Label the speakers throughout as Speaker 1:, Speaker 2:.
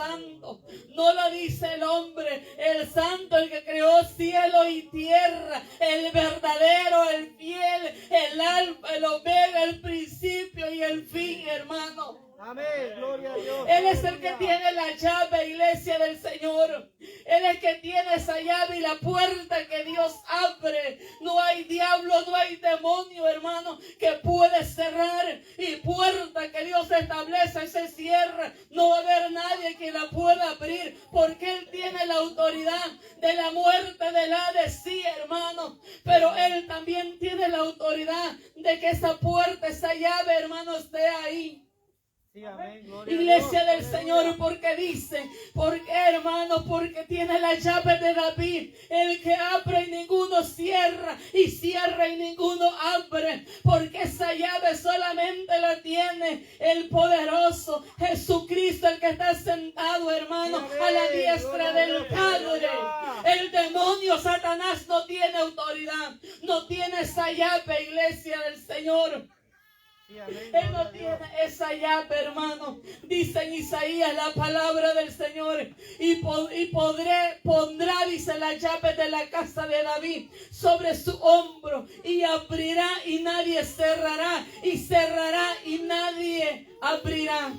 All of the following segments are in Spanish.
Speaker 1: santo. No lo dice el hombre, el santo, el que creó cielo y tierra, el verdadero, el fiel, el alfa, el omega, el principio y el fin, hermano.
Speaker 2: Amén, gloria a Dios.
Speaker 1: Él es el que tiene la llave, iglesia del Señor. Él es el que tiene esa llave y la puerta que Dios abre. No hay diablo, no hay demonio, hermano, que puede cerrar. Y puerta que Dios establece, se cierra. No va a haber nadie que la pueda abrir, porque Él tiene la autoridad de la muerte, del Hades, sí, hermano. Pero Él también tiene la autoridad de que esa puerta, esa llave, hermano, esté ahí.
Speaker 2: Sí, amén, gloria
Speaker 1: Iglesia
Speaker 2: a Dios.
Speaker 1: del Señor, porque dice, porque hermano, porque tiene la llave de David, el que abre y ninguno cierra, y cierra y ninguno abre, porque esa llave solamente la tiene el poderoso Jesucristo, el que está sentado, hermano, a la diestra del Padre. El demonio Satanás no tiene autoridad, no tiene esa llave, iglesia del Señor. Él no tiene esa llave, hermano. Dice en Isaías la palabra del Señor. Y pondrá, dice, la llave de la casa de David sobre su hombro. Y abrirá y nadie cerrará. Y cerrará y nadie abrirá.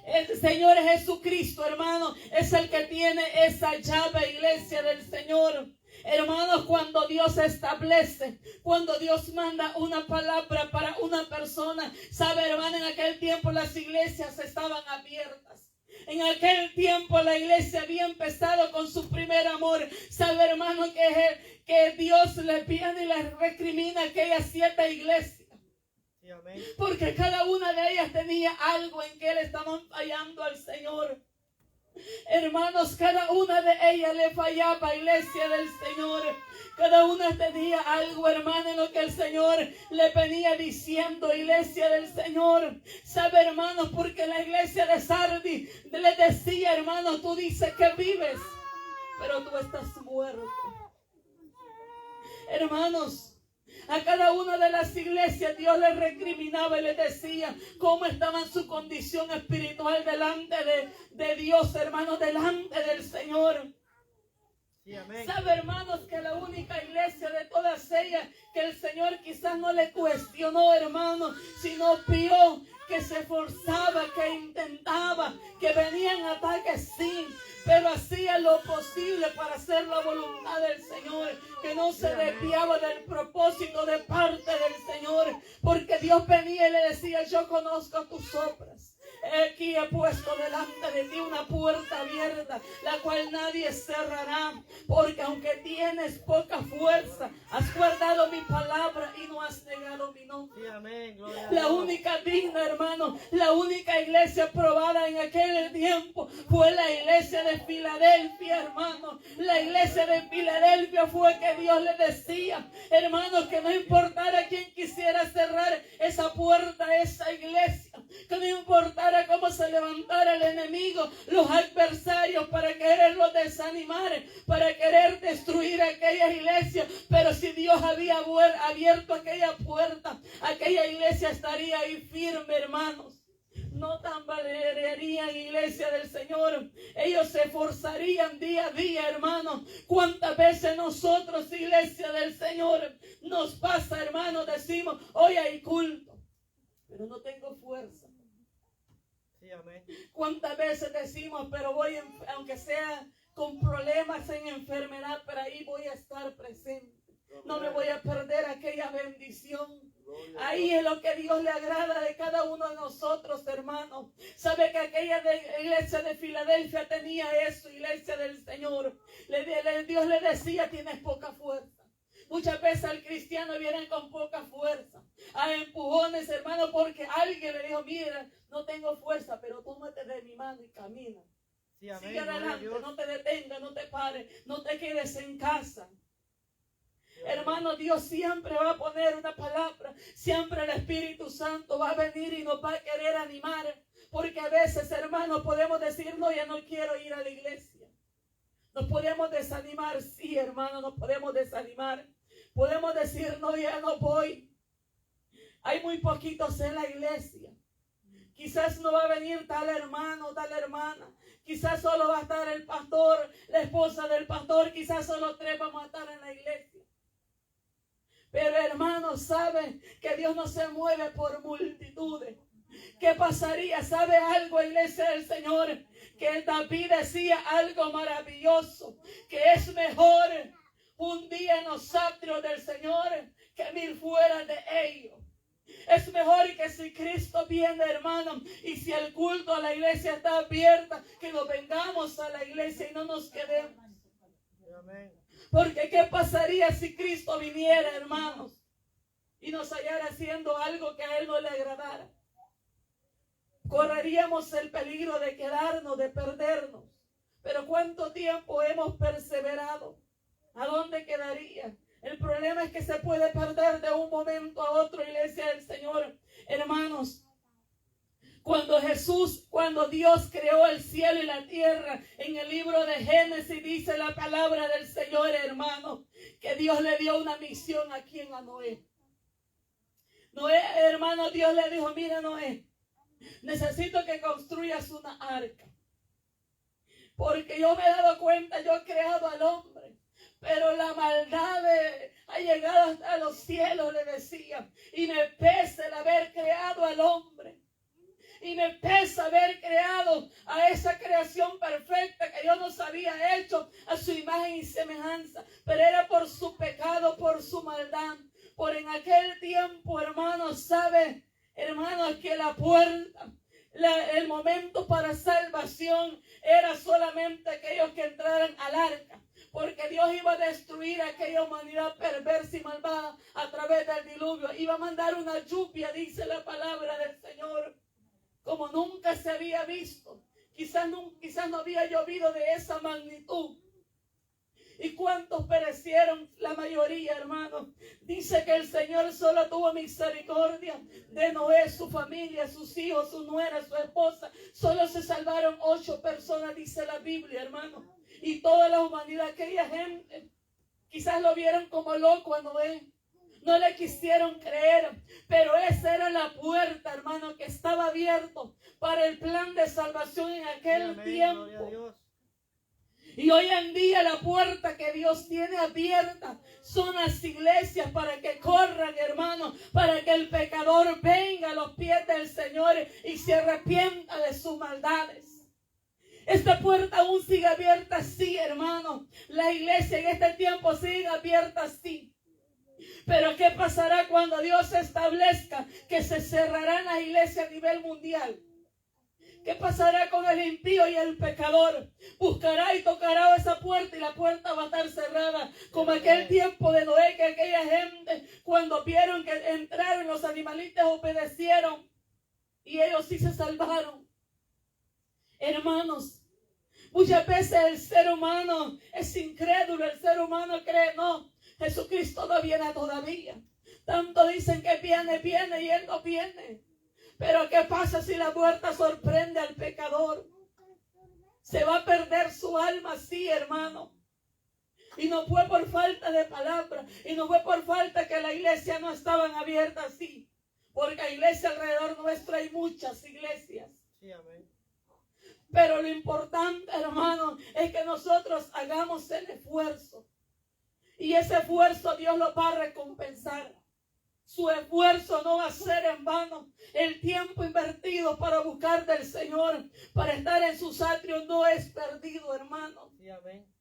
Speaker 1: El Señor Jesucristo, hermano, es el que tiene esa llave, iglesia del Señor. Hermanos, cuando Dios establece, cuando Dios manda una palabra para una persona, sabe, hermano, en aquel tiempo las iglesias estaban abiertas. En aquel tiempo la iglesia había empezado con su primer amor. Sabe, hermano, que Dios le pide y le recrimina a aquellas 7 iglesias. Porque cada una de ellas tenía algo en que le estaban fallando al Señor. Hermanos, cada una de ellas le fallaba, iglesia del Señor. Cada una tenía algo, hermano, en lo que el Señor le venía diciendo, iglesia del Señor. Sabe, hermanos, porque la iglesia de Sardis le decía, hermano, tú dices que vives, pero tú estás muerto. Hermanos, a cada una de las iglesias Dios les recriminaba y les decía cómo estaba su condición espiritual delante de Dios, hermanos, delante del Señor. Sí, amén. Sabe, hermanos, que la única iglesia de todas ellas que el Señor quizás no le cuestionó, hermanos, sino vio que se esforzaba, que intentaba, que venían ataques, sí, pero hacía lo posible para hacer la voluntad del Señor, que no se desviaba del propósito de parte del Señor, porque Dios venía y le decía, yo conozco tus obras. Aquí he puesto delante de ti una puerta abierta, la cual nadie cerrará, porque aunque tienes poca fuerza, has guardado mi palabra y no has negado mi nombre. Sí, amén, la única digna, hermano, la única iglesia aprobada en aquel tiempo fue la iglesia de Filadelfia, hermano. La iglesia de Filadelfia fue que Dios le decía, hermanos, que no importara quién quisiera cerrar esa puerta a esa iglesia, que no importara cómo se levantara el enemigo, los adversarios, para quererlos desanimar, para querer destruir aquella iglesia, pero si Dios había abierto aquella puerta, aquella iglesia estaría ahí firme, hermanos. No tambalearían, iglesia del Señor. Ellos se esforzarían día a día, hermano. ¿Cuántas veces nosotros, iglesia del Señor, nos pasa, hermano? Decimos, hoy hay culto, pero no tengo fuerza. Sí, amén. ¿Cuántas veces decimos, pero voy, aunque sea con problemas en enfermedad, pero ahí voy a estar presente? No me voy a perder aquella bendición. Ahí es lo que Dios le agrada de cada uno de nosotros, hermanos. Sabe que aquella iglesia de Filadelfia tenía eso, iglesia del Señor. Dios le decía, tienes poca fuerza. Muchas veces al cristiano vienen con poca fuerza, a empujones, hermano, porque alguien le dijo, mira, no tengo fuerza, pero tómate de mi mano y camina. Sí, amén, sigue adelante, no te detengas, no te pares, no te quedes en casa. Hermano, Dios siempre va a poner una palabra, siempre el Espíritu Santo va a venir y nos va a querer animar, porque a veces, hermano, podemos decir, no, ya no quiero ir a la iglesia. Nos podemos desanimar, sí, hermano, nos podemos desanimar. Podemos decir, no, ya no voy. Hay muy poquitos en la iglesia. Quizás no va a venir tal hermano, tal hermana. Quizás solo va a estar el pastor, la esposa del pastor. Quizás solo 3 vamos a estar en la iglesia. Pero hermanos, saben que Dios no se mueve por multitudes. ¿Qué pasaría? ¿Sabe algo, iglesia del Señor? Que David decía algo maravilloso. Que es mejor un día en los atrios del Señor que 1000 fuera de ellos. Es mejor que si Cristo viene, hermano, y si el culto a la iglesia está abierta, que nos vengamos a la iglesia y no nos quedemos.
Speaker 2: Amén.
Speaker 1: Porque ¿qué pasaría si Cristo viniera, hermanos, y nos hallara haciendo algo que a Él no le agradara? Correríamos el peligro de quedarnos, de perdernos. Pero ¿cuánto tiempo hemos perseverado? ¿A dónde quedaría? El problema es que se puede perder de un momento a otro, iglesia del Señor. Hermanos, cuando Dios creó el cielo y la tierra, en el libro de Génesis dice la palabra del Señor, hermano, que Dios le dio una misión aquí a Noé. Noé, hermano, Dios le dijo, mira Noé, necesito que construyas una arca. Porque yo me he dado cuenta, yo he creado al hombre. Pero la maldad ha llegado hasta los cielos, le decía. Y me pesa el haber creado al hombre. Y me pesa haber creado a esa creación perfecta que Dios nos había hecho a su imagen y semejanza. Pero era por su pecado, por su maldad. Por en aquel tiempo, hermanos, ¿sabe? Hermanos, que la puerta, el momento para salvación era solamente aquellos que entraran al arca. Porque Dios iba a destruir a aquella humanidad perversa y malvada a través del diluvio. Iba a mandar una lluvia, dice la palabra del Señor, como nunca se había visto. Quizás no había llovido de esa magnitud. ¿Y cuántos perecieron? La mayoría, hermanos. Dice que el Señor solo tuvo misericordia de Noé, su familia, sus hijos, su nuera, su esposa. Solo se salvaron 8 personas, dice la Biblia, hermano. Y toda la humanidad, aquella gente, quizás lo vieron como loco a Noé. No le quisieron creer, pero esa era la puerta, hermano, que estaba abierto para el plan de salvación en aquel tiempo. Y hoy en día la puerta que Dios tiene abierta son las iglesias para que corran, hermano, para que el pecador venga a los pies del Señor y se arrepienta de sus maldades. Esta puerta aún sigue abierta, sí, hermano. La iglesia en este tiempo sigue abierta, sí. Pero ¿qué pasará cuando Dios establezca que se cerrará la iglesia a nivel mundial? ¿Qué pasará con el impío y el pecador? Buscará y tocará esa puerta y la puerta va a estar cerrada. Como aquel tiempo de Noé, que aquella gente, cuando vieron que entraron los animalitos, obedecieron y ellos sí se salvaron. Hermanos, muchas veces el ser humano es incrédulo, el ser humano cree, no, Jesucristo no viene todavía. Tanto dicen que viene y Él no viene. Pero ¿qué pasa si la puerta sorprende al pecador? Se va a perder su alma, sí, hermano. Y no fue por falta de palabra, y no fue por falta que la iglesia no estaban abiertas, sí. Porque la iglesia alrededor nuestro hay muchas iglesias.
Speaker 2: Sí, amén.
Speaker 1: Pero lo importante, hermano, es que nosotros hagamos el esfuerzo. Y ese esfuerzo Dios lo va a recompensar. Su esfuerzo no va a ser en vano. El tiempo invertido para buscar del Señor, para estar en sus atrios, no es perdido, hermano.
Speaker 2: Sí, amén.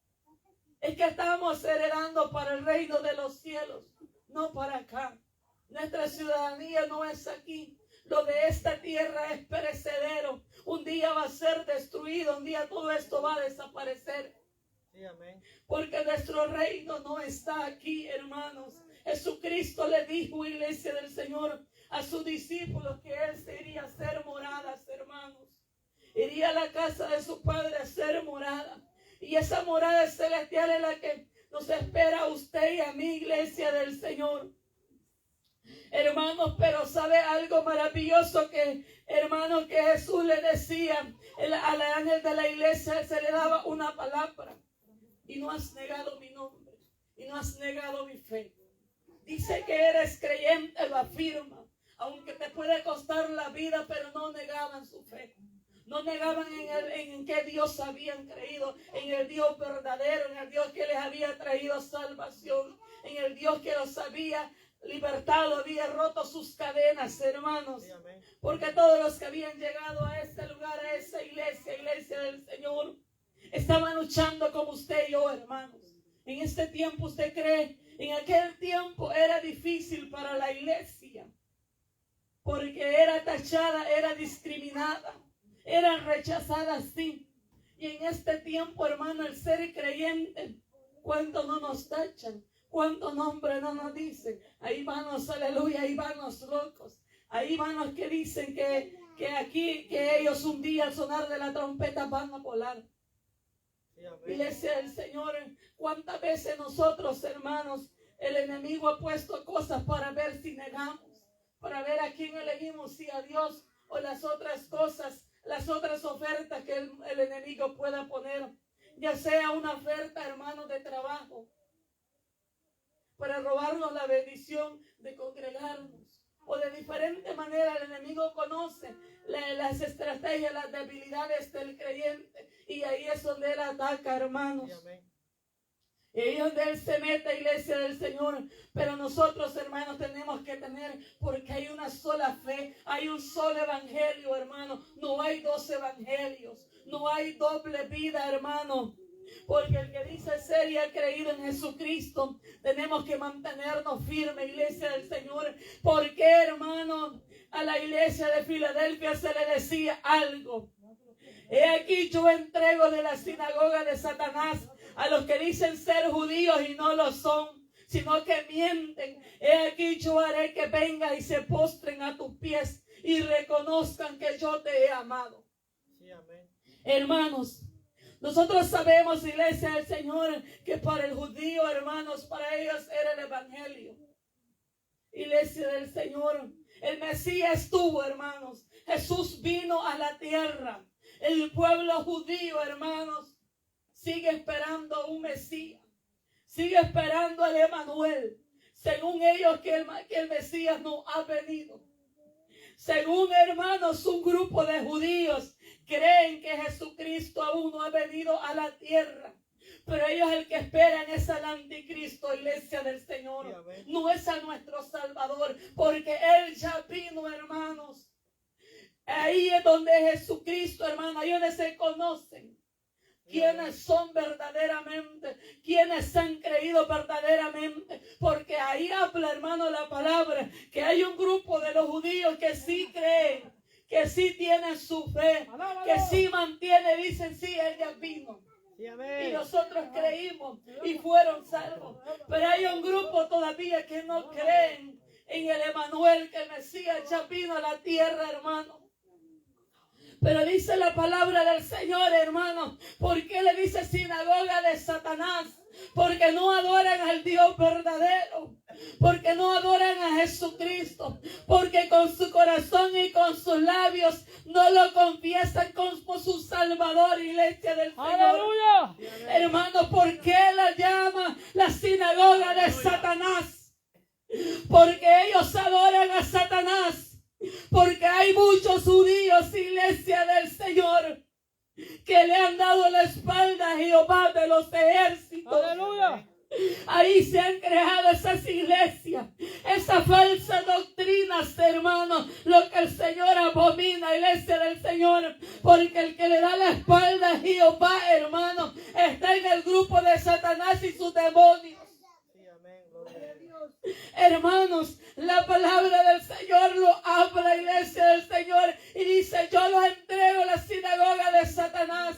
Speaker 1: Es que estamos heredando para el reino de los cielos, no para acá. Nuestra ciudadanía no es aquí. Lo de esta tierra es perecedero. Un día va a ser destruido. Un día todo esto va a desaparecer.
Speaker 2: Sí, amén.
Speaker 1: Porque nuestro reino no está aquí, hermanos. Jesucristo le dijo, iglesia del Señor, a sus discípulos que Él se iría a hacer moradas, hermanos. Iría a la casa de su Padre a hacer morada. Y esa morada celestial es la que nos espera a usted y a mi, iglesia del Señor. Hermanos, pero sabe algo maravilloso que, hermano, que Jesús le decía al ángel de la iglesia, se le daba una palabra. Y no has negado mi nombre, y no has negado mi fe. Dice que eres creyente, lo afirma. aunque te puede costar la vida, pero no negaban su fe. No negaban en que Dios habían creído, en el Dios verdadero, en el Dios que les había traído salvación, en el Dios que los había libertado, había roto sus cadenas, hermanos.
Speaker 2: Sí, amén.
Speaker 1: Porque todos los que habían llegado a este lugar, a esa iglesia del Señor, estaban luchando como usted y yo, hermanos. En este tiempo, ¿usted cree? En aquel tiempo era difícil para la iglesia, porque era tachada, era discriminada, eran rechazadas, sí. Y en este tiempo, hermano, el ser creyente, ¿cuánto no nos tachan? ¿Cuánto nombre no nos dicen? Ahí van los aleluya, ahí van los locos. Ahí van los que dicen que aquí, que ellos un día al sonar de la trompeta van a volar.
Speaker 2: Sí, amén.
Speaker 1: Iglesia del Señor, ¿cuántas veces nosotros, hermanos, el enemigo ha puesto cosas para ver si negamos? Para ver a quién elegimos, si a Dios o las otras cosas, las otras ofertas que el enemigo pueda poner. Ya sea una oferta, hermano, de trabajo, para robarnos la bendición de congregarnos. O de diferente manera el enemigo conoce las estrategias, las debilidades del creyente. Y ahí es donde él ataca, hermanos.
Speaker 2: Sí, amén.
Speaker 1: Y ahí es donde él se mete, iglesia del Señor. Pero nosotros, hermanos, tenemos que tener, porque hay una sola fe, hay un solo evangelio, hermano. No hay dos evangelios, no hay doble vida, hermano. Porque el que dice ser y ha creído en Jesucristo, tenemos que mantenernos firmes, iglesia del Señor. Porque, hermano, a la iglesia de Filadelfia se le decía algo. He aquí yo entrego de la sinagoga de Satanás a los que dicen ser judíos y no lo son, sino que mienten. He aquí yo haré que vengan y se postren a tus pies y reconozcan que yo te he amado.
Speaker 2: Sí, amén.
Speaker 1: Hermanos, nosotros sabemos, iglesia del Señor, que para el judío, hermanos, para ellos era el evangelio. Iglesia del Señor, el Mesías estuvo, hermanos. Jesús vino a la tierra. El pueblo judío, hermanos, sigue esperando un Mesías. Sigue esperando al Emanuel. Según ellos, que el Mesías no ha venido. Según, hermanos, un grupo de judíos creen que Jesucristo aún no ha venido a la tierra. Pero ellos el que esperan es al anticristo, iglesia del Señor.
Speaker 2: Sí,
Speaker 1: no es a nuestro Salvador, porque Él ya vino, hermanos. Ahí es donde Jesucristo, hermano, ahí donde se conocen quienes son verdaderamente, quienes han creído verdaderamente, porque ahí habla, hermano, la palabra, que hay un grupo de los judíos que sí creen, que sí tienen su fe, que sí mantiene, dicen, sí, Él ya vino.
Speaker 2: Sí, amén.
Speaker 1: Y nosotros creímos y fueron salvos. Pero hay un grupo todavía que no creen en el Emanuel, que el Mesías ya vino a la tierra, hermano. Pero dice la palabra del Señor, hermano, ¿por qué le dice sinagoga de Satanás? Porque no adoran al Dios verdadero, porque no adoran a Jesucristo, porque con su corazón y con sus labios no lo confiesan como su Salvador, iglesia del Señor.
Speaker 3: ¡Aleluya!
Speaker 1: Hermano, ¿por qué la llama la sinagoga de Satanás? Porque ellos adoran a Satanás. Porque hay muchos judíos, iglesia del Señor, que le han dado la espalda a Jehová de los ejércitos.
Speaker 3: ¡Aleluya!
Speaker 1: Ahí se han creado esas iglesias, esas falsas doctrinas, hermanos, lo que el Señor abomina, iglesia del Señor, porque el que le da la espalda a Jehová, hermano, está en el grupo de Satanás y sus demonios.
Speaker 2: Sí, amén. Gloria a Dios.
Speaker 1: Hermanos, la palabra del Señor lo habla, iglesia del Señor, y dice, yo los entrego a la sinagoga de Satanás.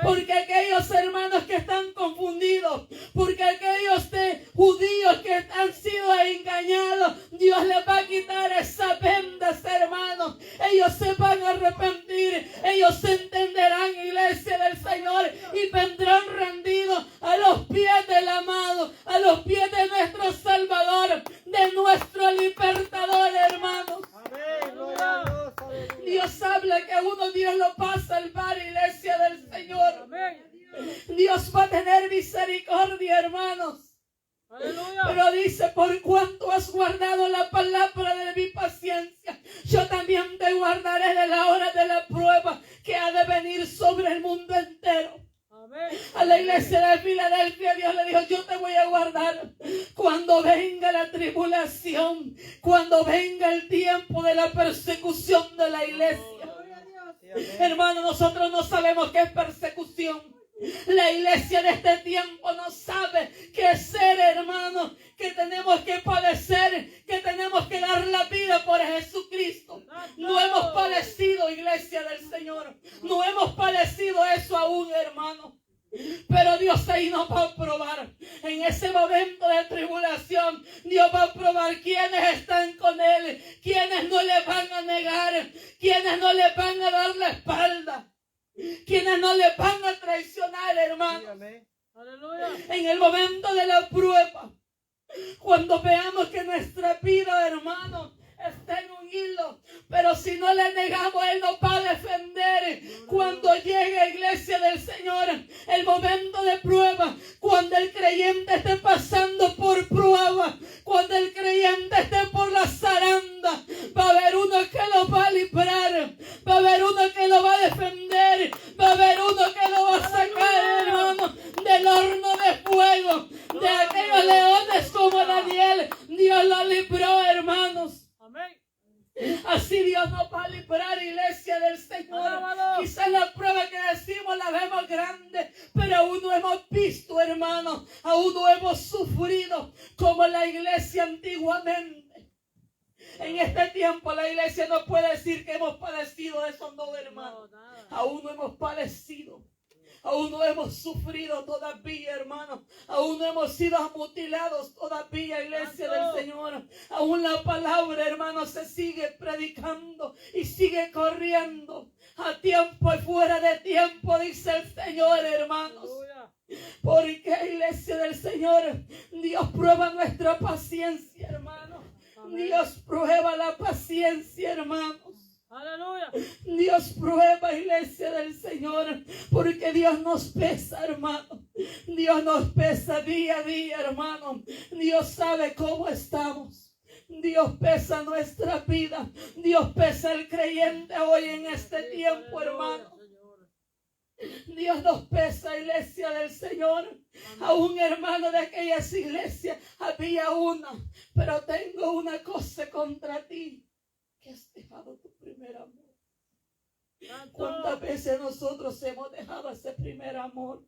Speaker 1: Porque aquellos hermanos que están confundidos, porque aquellos judíos que han sido engañados, Dios les va a quitar esas vendas, hermanos. Ellos se van a arrepentir, ellos se entenderán, iglesia del Señor, y vendrán rendidos a los pies del amado, a los pies de nuestro Salvador, de nuestro libertador, hermanos.
Speaker 2: Amén. Gloria a Dios. Aleluya.
Speaker 1: Dios habla que uno Dios lo va a salvar, iglesia del Señor.
Speaker 3: Amén.
Speaker 1: Dios va a tener misericordia, hermanos.
Speaker 3: Aleluya.
Speaker 1: Pero dice, por cuanto has guardado la palabra de mi paciencia, yo también te guardaré de la hora de la prueba que ha de venir sobre el mundo entero.
Speaker 3: Amén.
Speaker 1: A la iglesia de Filadelfia Dios le dijo, yo te voy a guardar cuando venga la tribulación, cuando venga el tiempo de la persecución de la iglesia.
Speaker 2: Sí, amén.
Speaker 1: Hermano, nosotros no sabemos qué es persecución. La iglesia de este tiempo no sabe qué es ser, hermano, que tenemos que padecer, que tenemos que dar la vida por Jesucristo. No hemos padecido, iglesia del Señor. No hemos padecido eso aún, hermano. Pero Dios ahí nos va a probar. En ese momento de tribulación, Dios va a probar quiénes están con Él, quiénes no le van a negar, quiénes no le van a dar la espalda, quienes no le van a traicionar,
Speaker 2: Sí,
Speaker 1: hermano.
Speaker 2: amén.
Speaker 3: Aleluya.
Speaker 1: En el momento de la prueba, cuando veamos que nuestra vida, hermano, está en un hilo, pero si no le negamos, Él nos va a defender. Cuando llegue, iglesia del Señor, el momento de prueba, cuando el creyente esté pasando por prueba, cuando el creyente esté por la zaranda, va a haber uno que lo va a librar, va a haber uno que lo va a defender, va a haber uno que lo va a sacar, hermano, del horno de fuego, de aquellos leones como Daniel. Dios lo libró, hermanos.
Speaker 3: Amén.
Speaker 1: Así Dios nos va a librar, iglesia del Señor.
Speaker 3: Alábalo.
Speaker 1: Quizás la prueba que decimos la vemos grande, pero aún no hemos visto, hermano, aún no hemos sufrido como la iglesia antiguamente. En este tiempo la iglesia no puede decir que hemos padecido eso, no, hermano.
Speaker 3: No, nada.
Speaker 1: Aún no hemos padecido. Aún no hemos sufrido todavía, hermano. Aún no hemos sido mutilados todavía, iglesia del Señor. Aún la palabra, hermano, se sigue predicando y sigue corriendo a tiempo y fuera de tiempo, dice el Señor, hermanos.
Speaker 3: Aleluya.
Speaker 1: Porque, iglesia del Señor, Dios prueba nuestra paciencia, hermano.
Speaker 3: Amén.
Speaker 1: Dios prueba la paciencia, hermanos.
Speaker 3: Aleluya.
Speaker 1: Dios prueba, iglesia del Señor, porque Dios nos pesa, hermano. Dios nos pesa día a día, hermano. Dios sabe cómo estamos. Dios pesa nuestra vida. Dios pesa el creyente hoy en este tiempo, hermano. Dios nos pesa, iglesia del Señor. A un hermano de aquellas iglesias había una, pero tengo una cosa contra ti, que has dejado tu primer amor. ¿Cuántas veces nosotros hemos dejado ese primer amor?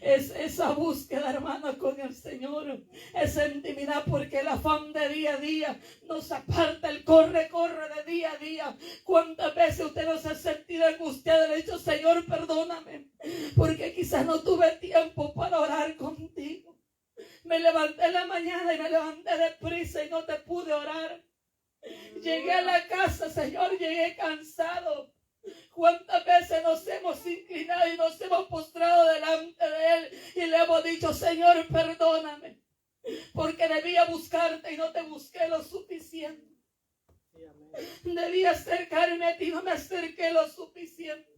Speaker 1: Es esa búsqueda, hermano, con el Señor, esa intimidad, porque el afán de día a día nos aparta, el corre de día a día. ¿Cuántas veces usted no se ha sentido angustiado y le ha dicho, Señor, perdóname, porque quizás no tuve tiempo para orar contigo? Me levanté en la mañana y me levanté deprisa y no te pude orar. Llegué a la casa, Señor, llegué cansado. ¿Cuántas veces nos hemos inclinado y nos hemos postrado delante de Él y le hemos dicho, Señor, perdóname, porque debía buscarte y no te busqué lo suficiente?
Speaker 2: Sí, amén.
Speaker 1: Debía acercarme a ti y no me acerqué lo suficiente.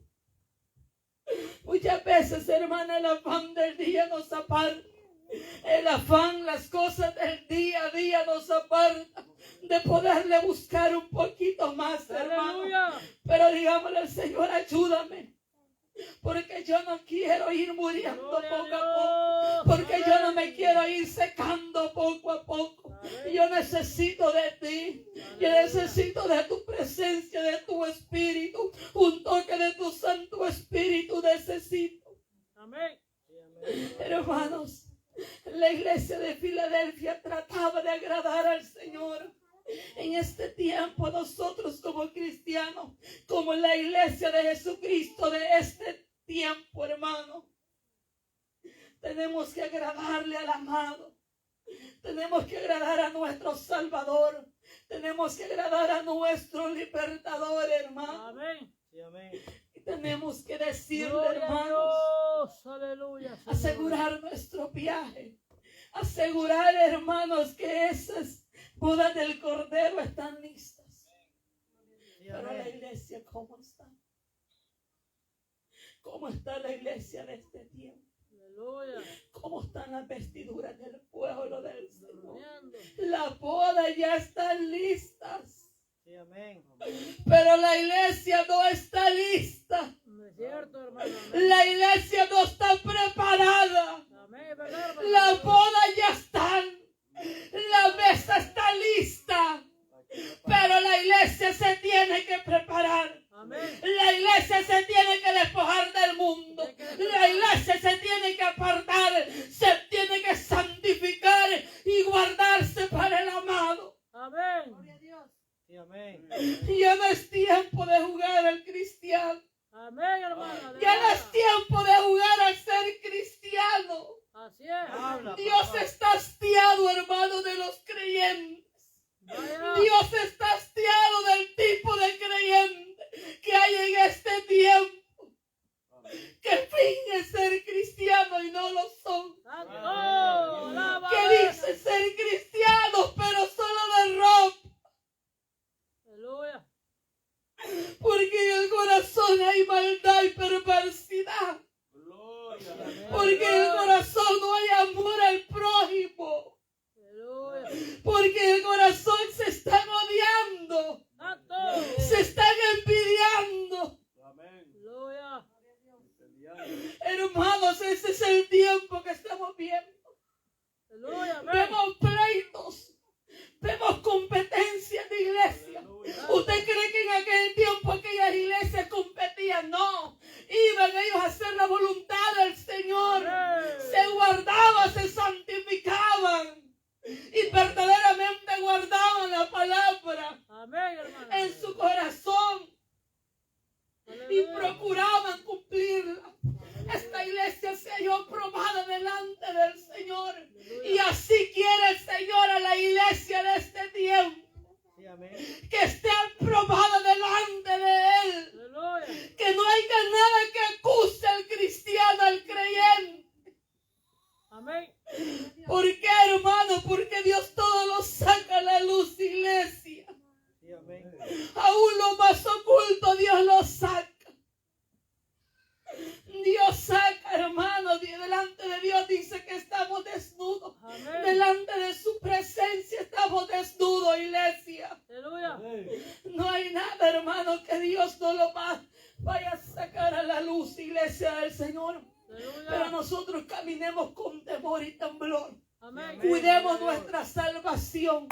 Speaker 1: Muchas veces, hermana, el afán del día nos aparta. El afán, las cosas del día a día nos apartan de poderle buscar un poquito más, hermano.
Speaker 3: Aleluya.
Speaker 1: Pero digámosle al Señor, ayúdame, porque yo no quiero ir muriendo
Speaker 3: Gloria a
Speaker 1: poco a poco, porque yo no me quiero ir secando poco a poco. Yo necesito de ti, yo necesito de tu presencia, de tu espíritu, un toque de tu Santo Espíritu necesito.
Speaker 3: Amén.
Speaker 2: Sí, amén.
Speaker 1: Hermanos, la iglesia de Filadelfia trataba de agradar al Señor. En este tiempo nosotros como cristianos, como la iglesia de Jesucristo de este tiempo, hermano, tenemos que agradarle al amado. Tenemos que agradar a nuestro Salvador. Tenemos que agradar a nuestro libertador, hermano.
Speaker 3: Amén.
Speaker 2: Sí, amén.
Speaker 1: Y tenemos que decirle,
Speaker 3: Gloria a
Speaker 1: hermanos,
Speaker 3: Dios. Aleluya. Señor.
Speaker 1: asegurar nuestro viaje. Asegurar, hermanos, que esas bodas del Cordero están listas.
Speaker 2: Sí,
Speaker 1: Pero la
Speaker 2: amén.
Speaker 1: iglesia, ¿cómo está? ¿Cómo está la iglesia de este tiempo?
Speaker 3: Aleluya.
Speaker 1: ¿Cómo están las vestiduras del pueblo del Señor?
Speaker 3: Viendo.
Speaker 1: Las bodas ya están listas,
Speaker 2: Sí, amén.
Speaker 1: pero la iglesia no está lista.
Speaker 3: No es cierto, hermano. Amén.
Speaker 1: La iglesia no está preparada.
Speaker 3: Amén, es verdad, hermano.
Speaker 1: Las bodas ya están. La mesa está lista. Pero la iglesia se tiene que preparar.
Speaker 3: Amén.
Speaker 1: La iglesia se tiene que despojar del mundo. La iglesia se tiene que apartar. Se tiene que santificar y guardarse para el amado.
Speaker 3: Amén.
Speaker 2: Sí, amén.
Speaker 1: Ya no es tiempo de jugar al cristiano.
Speaker 3: Amén, hermano.
Speaker 1: Ya no es tiempo de jugar al ser cristiano.
Speaker 3: Así es.
Speaker 2: Habla,
Speaker 1: Dios
Speaker 2: papá.
Speaker 1: está hastiado, hermano, de los creyentes.
Speaker 3: Vaya.
Speaker 1: Dios está hastiado del tipo de creyente que hay en este tiempo, que fingen ser cristianos y no lo son,
Speaker 3: Santo. Alaba.
Speaker 1: que dicen ser cristianos pero solo de ropa,
Speaker 3: Aleluya.
Speaker 1: porque en el corazón hay maldad y perversidad, porque en el corazón no hay amor al prójimo,
Speaker 3: Aleluya.
Speaker 1: porque en el corazón se están odiando,
Speaker 3: Santo.
Speaker 1: se están envidiando.
Speaker 3: Aleluya.
Speaker 1: Hermanos, ese es el tiempo que estamos viendo.
Speaker 3: Aleluya. Amén.
Speaker 1: Vemos pleitos, vemos competencias de iglesia. ¿Usted cree que en aquel tiempo aquellas iglesias competían? No, iban ellos a hacer la voluntad del Señor. Se guardaban, se santificaban y verdaderamente guardaban la palabra
Speaker 3: Amén, hermano.
Speaker 1: en su corazón y
Speaker 3: Aleluya.
Speaker 1: procuraban cumplirla. Esta iglesia se halló probada delante del Señor. Y así quiere el Señor a la iglesia de este tiempo.
Speaker 2: Sí, amén.
Speaker 1: Que esté probada delante de Él.
Speaker 3: Aleluya.
Speaker 1: Que no haya nada que acuse al cristiano, al creyente.
Speaker 3: Amén.
Speaker 1: ¿Por qué, hermano? Porque Dios todo lo saca a la luz, iglesia.
Speaker 2: Sí, amén.
Speaker 1: Aún lo más oculto Dios lo saca. Dios saca, hermano, delante de Dios dice que estamos desnudos.
Speaker 3: Amén.
Speaker 1: Delante de su presencia estamos desnudos, iglesia.
Speaker 3: Aleluya.
Speaker 1: No hay nada, hermano, que Dios no lo vaya a sacar a la luz, iglesia del Señor. Pero
Speaker 3: Aleluya.
Speaker 1: nosotros caminemos con temor y temblor.
Speaker 3: Amén.
Speaker 1: Cuidemos nuestra salvación.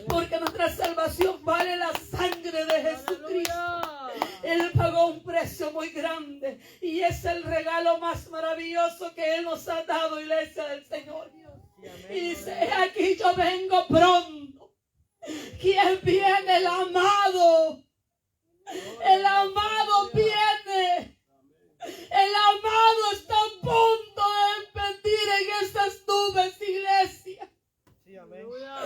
Speaker 1: Porque nuestra salvación vale la sangre de Jesucristo.
Speaker 3: Aleluya.
Speaker 1: Él pagó un precio muy grande y es el regalo más maravilloso que Él nos ha dado, iglesia del Señor.
Speaker 2: Sí, amén.
Speaker 1: Y dice, "He aquí yo vengo pronto. ¿Quién viene? El amado. El amado viene. El amado está a punto de despedir en esas nubes, iglesia.
Speaker 2: Sí, amén.
Speaker 3: Aleluya.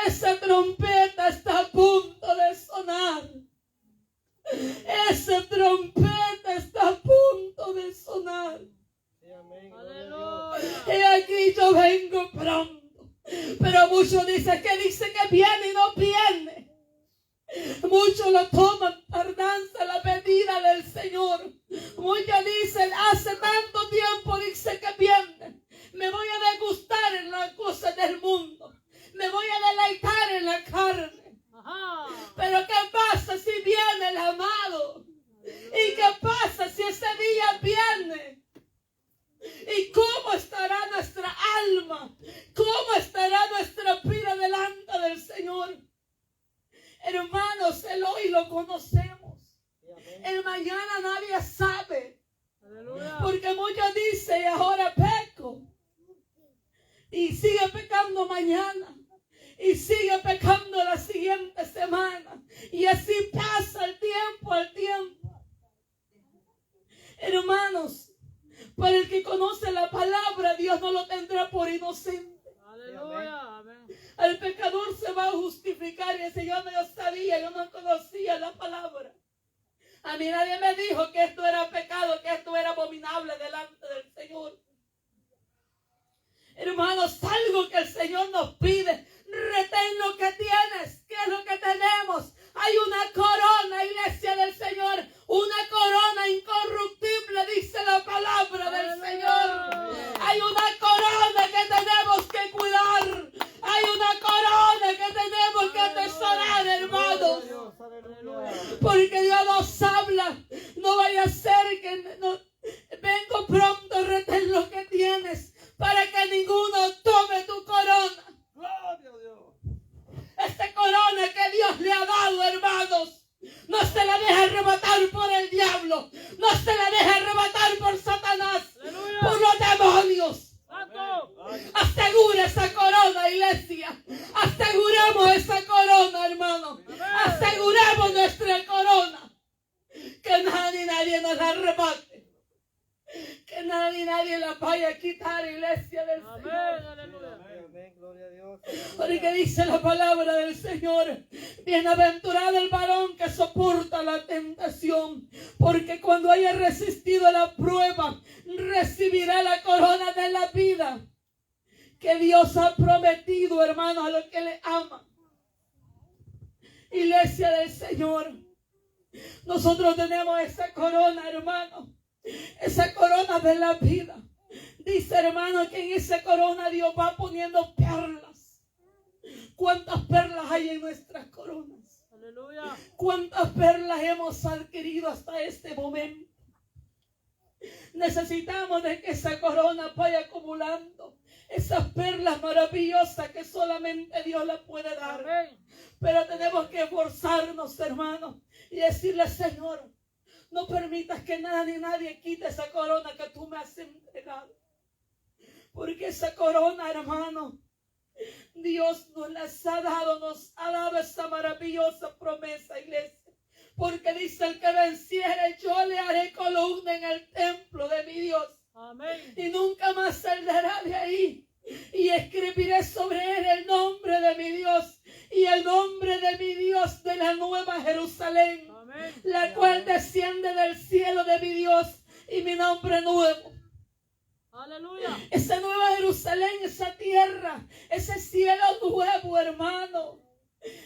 Speaker 1: Esa trompeta está a punto de sonar. Esa trompeta está a punto de sonar.
Speaker 2: Sí, amén. Gloria a Dios.
Speaker 3: Aleluya.
Speaker 1: Y aquí yo vengo pronto. Pero muchos dicen que viene y no viene. Muchos lo toman tardanza la venida del Señor. Muchos dicen, hace tanto tiempo dice que viene. Me voy a degustar en las cosas del mundo. Me voy a deleitar en la carne.
Speaker 3: Ajá.
Speaker 1: Pero ¿qué pasa si viene el amado? ¿Y qué pasa si ese día viene? ¿Y cómo estará nuestra alma? ¿Cómo estará nuestra vida delante del Señor? Hermanos, el hoy lo conocemos.
Speaker 2: Sí, amén.
Speaker 1: El mañana nadie sabe.
Speaker 3: Aleluya.
Speaker 1: Porque muchos dicen, ahora peco. Y sigue pecando mañana. Y sigue pecando la siguiente semana. Y así pasa el tiempo, el tiempo. Hermanos, para el que conoce la palabra, Dios no lo tendrá por inocente.
Speaker 3: Aleluya. Amén.
Speaker 1: El pecador se va a justificar y dice, yo no lo sabía, yo no conocía la palabra. A mí nadie me dijo que esto era pecado, que esto era abominable delante del Señor. Hermanos, algo que el Señor nos pide, retén lo que tienes. ¿Qué es lo que tenemos? Hay una corona, iglesia del Señor, una corona incorruptible, dice la palabra del Señor. No vaya a ser que vengo pronto, retén lo que tienes para que ninguno tome tu corona.
Speaker 2: Gloria a Dios.
Speaker 1: Esta corona que Dios le ha dado, hermanos, no se la deje arrebatar por el diablo, no se la deje arrebatar por Satanás,
Speaker 3: Aleluya.
Speaker 1: por los demonios.
Speaker 3: Santo.
Speaker 1: Asegura esa corona, iglesia. Aseguremos esa corona, hermano. Aseguremos nuestra corona. Que nadie nos la arrebate. Que nadie la vaya a quitar, iglesia del
Speaker 3: Amén.
Speaker 1: Señor.
Speaker 3: Aleluya.
Speaker 2: Amén, gloria a Dios.
Speaker 1: Porque dice la palabra del Señor: bienaventurado el varón que soporta la tentación, porque cuando haya resistido la prueba, recibirá la corona de la vida que Dios ha prometido, hermanos, a los que le aman. Iglesia del Señor, nosotros tenemos esa corona, hermano, esa corona de la vida. Dice, hermano, que en esa corona Dios va poniendo perlas. ¿Cuántas perlas hay en nuestras coronas?
Speaker 3: Aleluya.
Speaker 1: ¿Cuántas perlas hemos adquirido hasta este momento? Necesitamos de que esa corona vaya acumulando esas perlas maravillosas que solamente Dios las puede dar.
Speaker 3: Amén.
Speaker 1: Pero tenemos que esforzarnos, hermanos, y decirle: Señor, no permitas que nadie quite esa corona que tú me has entregado. Porque esa corona, hermano, Dios nos ha dado esa maravillosa promesa, iglesia. Porque dice: el que venciere, yo le haré columna en el templo de mi Dios.
Speaker 3: Amén.
Speaker 1: Y nunca más saldrá de ahí. Y escribiré sobre él el nombre de mi Dios y el nombre de mi Dios de la nueva Jerusalén,
Speaker 3: Amén.
Speaker 1: la cual desciende del cielo de mi Dios, y mi nombre nuevo.
Speaker 3: Aleluya.
Speaker 1: Esa nueva Jerusalén, esa tierra, ese cielo nuevo, hermano.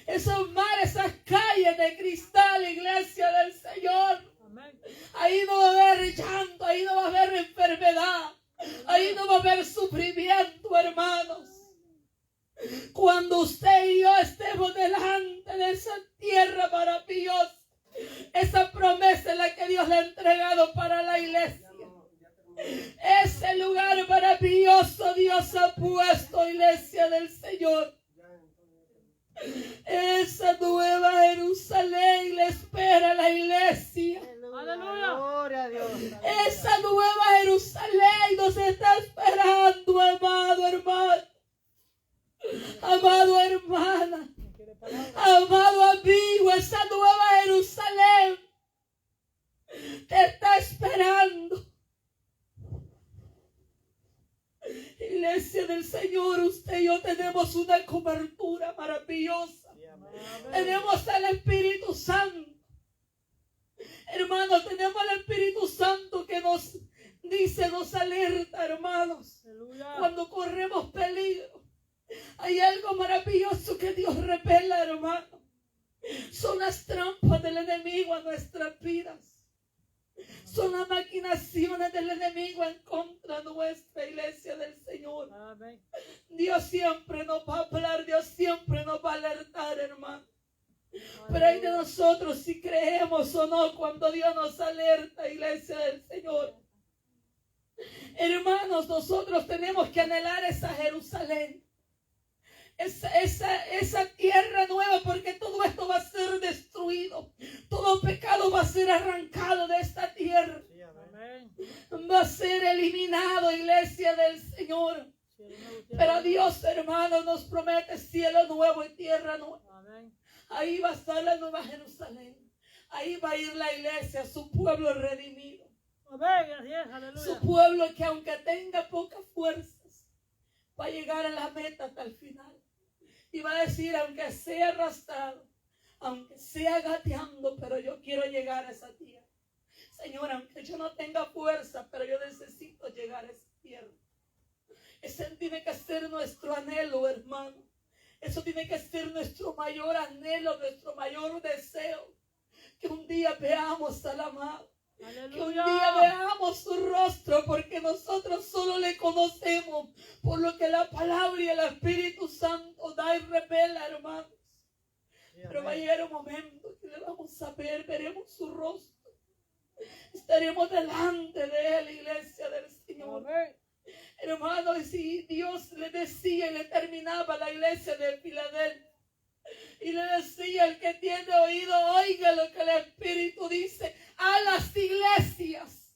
Speaker 1: Esos mares, esas calles de cristal, iglesia del Señor.
Speaker 3: Amén.
Speaker 1: Ahí no va a haber llanto, ahí no va a haber enfermedad, ahí no va a haber sufrimiento, hermanos. Cuando usted y yo estemos delante de esa tierra maravillosa, esa promesa es la que Dios le ha entregado para la iglesia. Ese lugar maravilloso Dios ha puesto, iglesia del Señor. Esa nueva Jerusalén le espera a la iglesia.
Speaker 3: Aleluya.
Speaker 2: Gloria a Dios.
Speaker 1: Esa nueva Jerusalén nos está esperando, amado hermano, amado hermana, amado amigo. Esa nueva Jerusalén te está esperando. Iglesia del Señor, usted y yo tenemos una cobertura maravillosa. Tenemos al Espíritu Santo. Hermanos, tenemos al Espíritu Santo que nos dice, nos alerta, hermanos,
Speaker 3: Aleluya.
Speaker 1: cuando corremos peligro. Hay algo maravilloso que Dios revela, hermano. Son las trampas del enemigo a nuestras vidas. Son las maquinaciones del enemigo en contra de nuestra iglesia del Señor.
Speaker 3: Amén.
Speaker 1: Dios siempre nos va a hablar, Dios siempre nos va a alertar, hermano. Pero hay de nosotros si creemos o no cuando Dios nos alerta, iglesia del Señor. Hermanos, nosotros tenemos que anhelar esa Jerusalén. Esa tierra nueva, porque todo esto va a ser destruido. Todo pecado va a ser arrancado de esta tierra.
Speaker 3: Amén.
Speaker 1: Va a ser eliminado, iglesia del Señor. Pero Dios, hermano, nos promete cielo nuevo y tierra nueva.
Speaker 3: Amén.
Speaker 1: Ahí va a estar la nueva Jerusalén. Ahí va a ir la iglesia, su pueblo redimido.
Speaker 3: Amén. Así es.
Speaker 1: Su
Speaker 3: Aleluya.
Speaker 1: pueblo que aunque tenga pocas fuerzas, va a llegar a la meta hasta el final. Y va a decir, aunque sea arrastrado, aunque sea gateando, pero yo quiero llegar a esa tierra. Señor, aunque yo no tenga fuerza, pero yo necesito llegar a esa tierra. Ese tiene que ser nuestro anhelo, hermano. Eso tiene que ser nuestro mayor anhelo, nuestro mayor deseo. Que un día veamos al amado. Que un día
Speaker 3: Aleluya.
Speaker 1: veamos su rostro, porque nosotros solo le conocemos por lo que la palabra y el Espíritu Santo da y revela, hermanos. Pero va a llegar un momento que le vamos a ver, veremos su rostro. estaremos delante de Él, iglesia del Señor.
Speaker 3: Amén.
Speaker 1: Hermano, y si Dios le decía y le terminaba la iglesia de Filadelfia, y le decía: el que tiene oído, oiga lo que el Espíritu dice a las iglesias.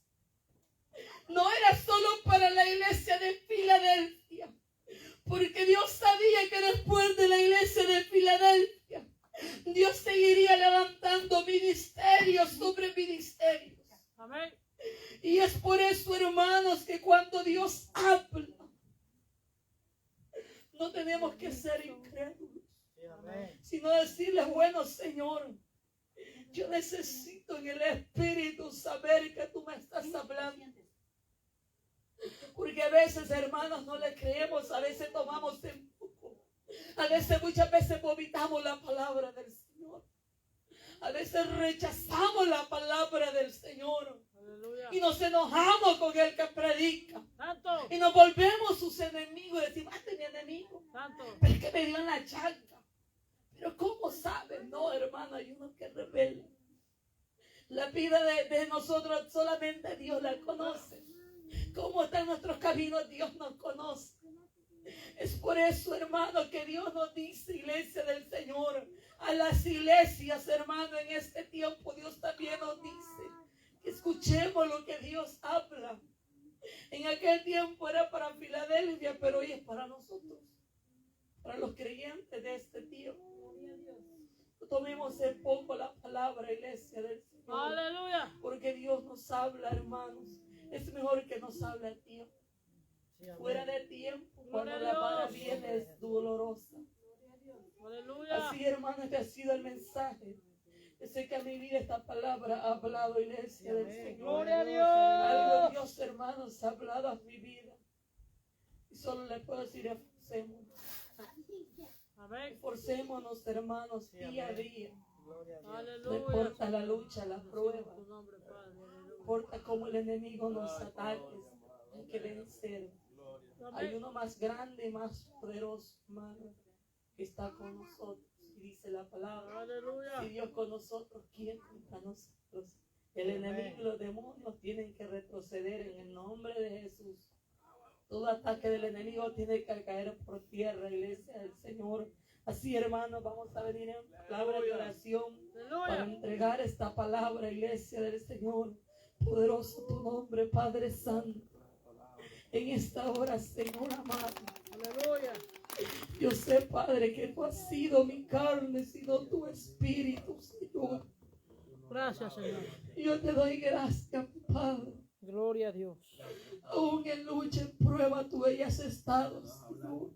Speaker 1: No era solo para la iglesia de Filadelfia, porque Dios sabía que después de la iglesia de Filadelfia, Dios seguiría levantando ministerios sobre ministerios.
Speaker 3: Amén.
Speaker 1: Y es por eso, hermanos, que cuando Dios habla, no tenemos que ser incrédulos,
Speaker 2: Sí, amén.
Speaker 1: sino decirle: bueno, Señor, yo necesito en el Espíritu saber que tú me estás hablando. Porque a veces, hermanos, no le creemos, a veces tomamos en poco, a veces, muchas veces vomitamos la palabra del Señor, a veces rechazamos la palabra del Señor
Speaker 3: Aleluya.
Speaker 1: y nos enojamos con el que predica
Speaker 3: Santo.
Speaker 1: y nos volvemos sus enemigos y decimos: este es mi enemigo,
Speaker 3: Santo.
Speaker 1: pero es que me dio en la chancla. Pero ¿cómo saben? No, hermano, hay uno que revela. La vida de nosotros solamente Dios la conoce. Cómo están nuestros caminos, Dios nos conoce. Es por eso, hermano, que Dios nos dice, iglesia del Señor, a las iglesias, hermano, en este tiempo Dios también nos dice que escuchemos lo que Dios habla. En aquel tiempo era para Filadelfia, pero hoy es para nosotros, para los creyentes de este tiempo. Tomemos en poco la palabra, iglesia del Señor,
Speaker 3: Aleluya.
Speaker 1: porque Dios nos habla, hermanos. Es mejor que nos hable a tiempo.
Speaker 2: Sí, amén.
Speaker 1: Fuera de tiempo, cuando
Speaker 3: Gloria a
Speaker 1: la vara
Speaker 3: Dios.
Speaker 1: viene, es dolorosa.
Speaker 3: Aleluya.
Speaker 1: Así, hermano, este ha sido el mensaje. Yo sé que a mi vida esta palabra ha hablado, iglesia del
Speaker 2: Amén.
Speaker 1: Señor.
Speaker 3: Gloria a
Speaker 1: Algo
Speaker 3: Dios.
Speaker 1: Dios, hermanos, ha hablado a mi vida. Y solo le puedo decir: esforcémonos.
Speaker 3: Amén.
Speaker 1: Esforcémonos, hermanos,
Speaker 2: Sí,
Speaker 1: día a
Speaker 2: amén.
Speaker 1: día.
Speaker 2: Gloria a Dios.
Speaker 1: No
Speaker 3: Aleluya.
Speaker 1: importa la lucha, la prueba.
Speaker 3: Tu nombre, Padre. Aleluya.
Speaker 1: No importa cómo el enemigo nos ataque. Hay que vencer. Hay
Speaker 3: Amén.
Speaker 1: uno más grande y más poderoso, hermano, que está con nosotros. Y dice la palabra:
Speaker 3: Aleluya.
Speaker 1: si Dios con nosotros, ¿quién contra nosotros? El enemigo y los demonios tienen que retroceder en el nombre de Jesús. Todo ataque del enemigo tiene que caer por tierra, iglesia del Señor. Así, hermanos, vamos a venir en palabra de oración para
Speaker 3: Aleluya.
Speaker 1: entregar esta palabra, iglesia del Señor. Poderoso tu nombre, Padre Santo. En esta hora, Señor amado,
Speaker 3: Aleluya.
Speaker 1: yo sé, Padre, que tú has sido mi carne, sino tu espíritu, Señor.
Speaker 3: Gracias, Señor.
Speaker 1: Y yo te doy gracias, Padre.
Speaker 3: Gloria a Dios.
Speaker 1: Aún en lucha, en prueba, tú hayas estado, Señor.